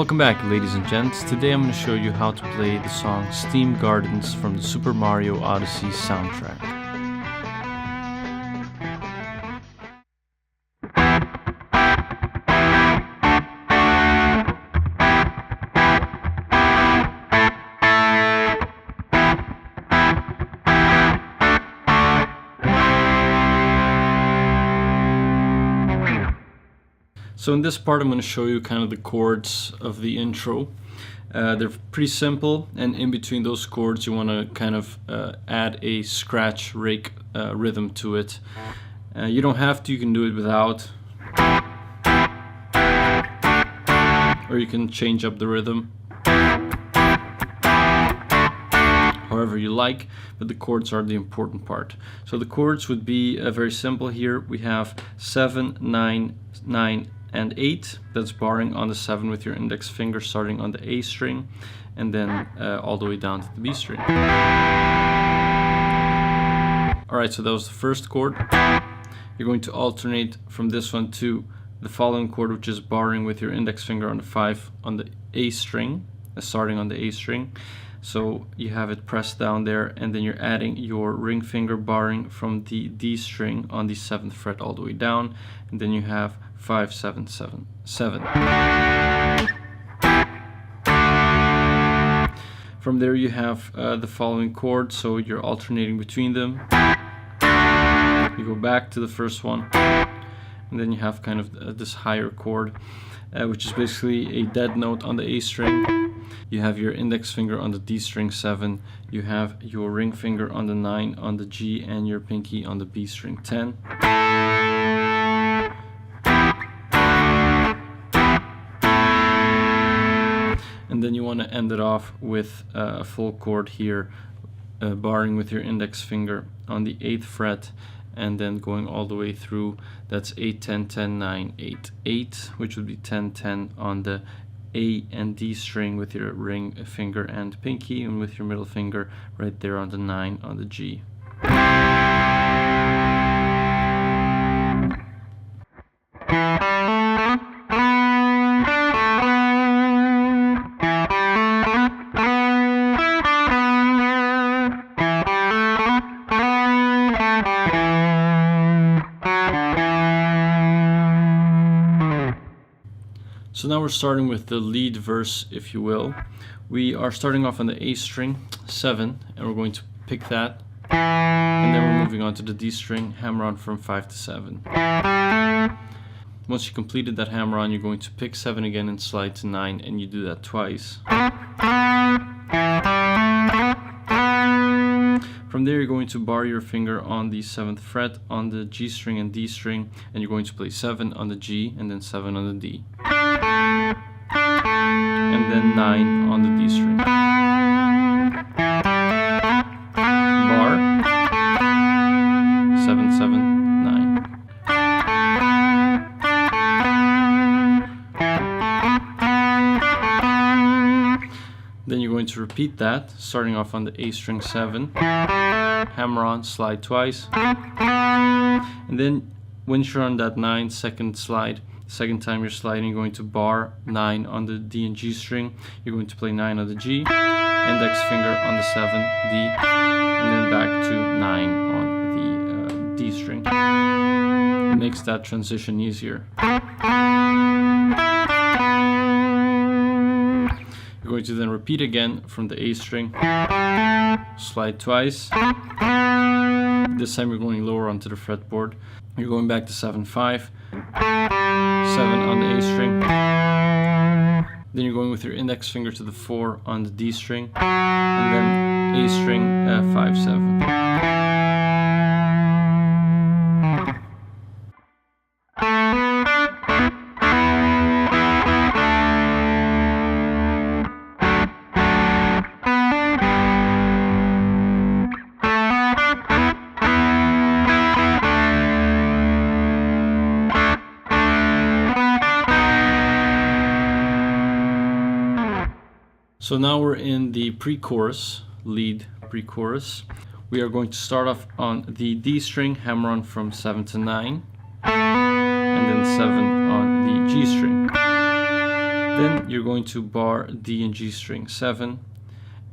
Welcome back, ladies and gents. Today I'm going to show you how to play the song Steam Gardens from the Super Mario Odyssey soundtrack. So in this part I'm going to show you kind of the chords of the intro. They're pretty simple, and in between those chords you want to kind of add a scratch rake rhythm to it. You don't have to, you can do it without, or you can change up the rhythm however you like, but the chords are the important part. So the chords would be very simple here. We have 7, 9, 9, and 8. That's barring on the 7 with your index finger, starting on the A string and then all the way down to the B string. Alright, so that was the first chord. You're going to alternate from this one to the following chord, which is barring with your index finger on the 5 on the A string, starting on the A string. So you have it pressed down there, and then you're adding your ring finger barring from the D string on the 7th fret all the way down, and then you have 5, 7, 7, 7. From there you have the following chords, so you're alternating between them. You go back to the first one, and then you have kind of this higher chord, which is basically a dead note on the A string. You have your index finger on the D string 7, you have your ring finger on the 9 on the G, and your pinky on the B string 10. And then you want to end it off with a full chord here, barring with your index finger on the 8th fret, and then going all the way through. That's 8, 10, 10, 9, 8, 8, which would be 10, 10 on the A and D string with your ring finger and pinky, and with your middle finger right there on the 9 on the G. So now we're starting with the lead verse, if you will. We are starting off on the A string, 7, and we're going to pick that. And then we're moving on to the D string, hammer on from 5 to 7. Once you completed that hammer on, you're going to pick 7 again and slide to 9, and you do that twice. From there you're going to bar your finger on the 7th fret on the G string and D string, and you're going to play 7 on the G and then 7 on the D. And then 9 on the D string. Bar, 7, 7, 9. Then you're going to repeat that, starting off on the A string 7, hammer on, slide twice, and then once you're on that 9 second slide, second time you're sliding, you're going to bar 9 on the D and G string, you're going to play 9 on the G, index finger on the 7, D, and then back to 9 on the D string. It makes that transition easier. You're going to then repeat again from the A string, slide twice. This time you're going lower onto the fretboard. You're going back to 7, 5, 7 on the A string. Then you're going with your index finger to the 4 on the D string, and then A string 5, 7. So now we're in the pre-chorus, lead pre-chorus. We are going to start off on the D string, hammer on from 7 to 9, and then 7 on the G string. Then you're going to bar D and G string 7,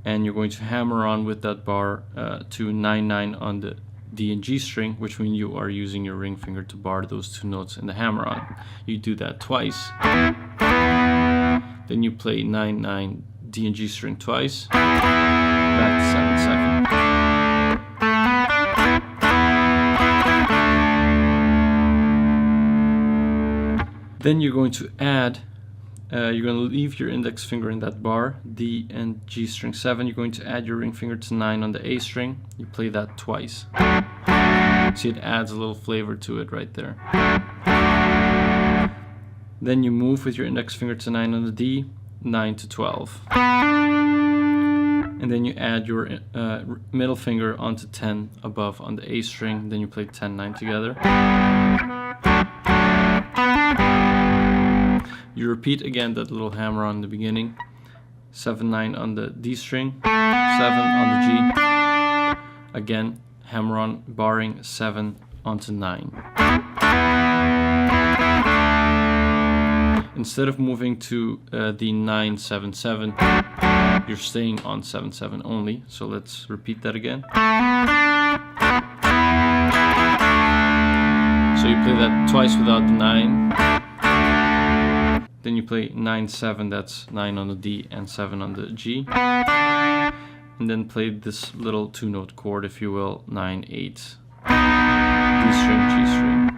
and you're going to hammer on with that bar to 9/9 on the D and G string, which means you are using your ring finger to bar those two notes in the hammer on. You do that twice. Then you play 9/9 D and G string twice, back to 7/7. Then you're going to add, you're going to leave your index finger in that bar, D and G string 7. You're going to add your ring finger to 9 on the A string. You play that twice. See, it adds a little flavor to it right there. Then you move with your index finger to 9 on the D, 9 to 12. And then you add your middle finger onto 10 above on the A string. Then you play 10/9 together. You repeat again that little hammer on the beginning. 7/9 on the D string, 7 on the G. Again, hammer on, barring 7 onto 9. Instead of moving to the 9/7/7, you're staying on 7/7 only. So let's repeat that again. So you play that twice without the 9. Then you play 9/7, that's 9 on the D and 7 on the G. And then play this little 2-note chord, if you will, 9/8. D string, G string.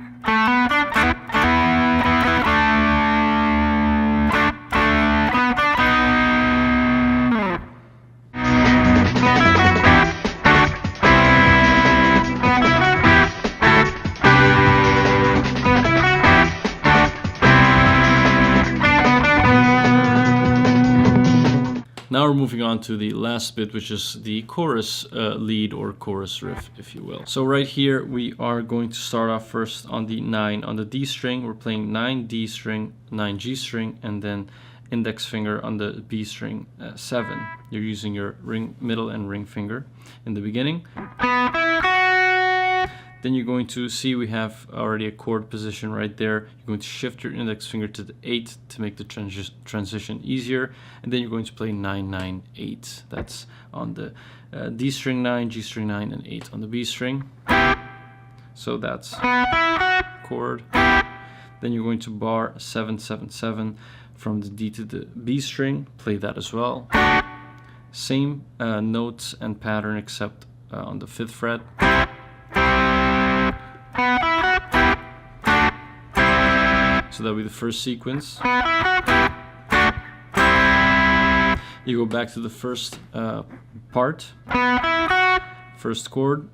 Now we're moving on to the last bit, which is the chorus lead or chorus riff, if you will. So right here, we are going to start off first on the 9 on the D string. We're playing 9 D string, 9 G string, and then index finger on the B string 7. You're using your middle and ring finger in the beginning. Then you're going to see we have already a chord position right there. You're going to shift your index finger to the 8 to make the transition easier. And then you're going to play 9/9/8. That's on the D string 9, G string 9, and 8 on the B string. So that's chord. Then you're going to bar 7/7/7 from the D to the B string. Play that as well. Same notes and pattern except on the 5th fret. So that'll be the first sequence. You go back to the first part, first chord.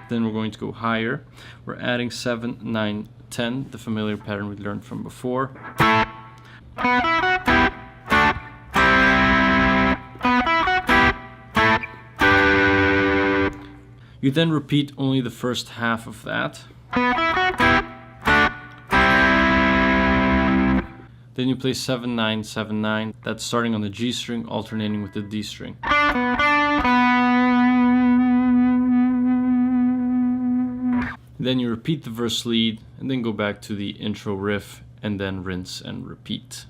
Then we're going to go higher. We're adding 7, 9, 10, the familiar pattern we learned from before. You then repeat only the first half of that. Then you play 7/9/7/9. That's starting on the G string, alternating with the D string. Then you repeat the verse lead, and then go back to the intro riff, and then rinse and repeat.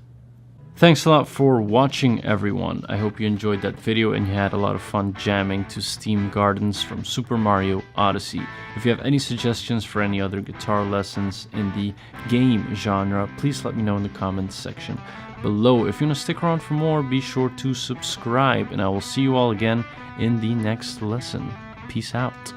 Thanks a lot for watching, everyone. I hope you enjoyed that video and you had a lot of fun jamming to Steam Gardens from Super Mario Odyssey. If you have any suggestions for any other guitar lessons in the game genre, please let me know in the comments section below. If you want to stick around for more, be sure to subscribe, and I will see you all again in the next lesson. Peace out.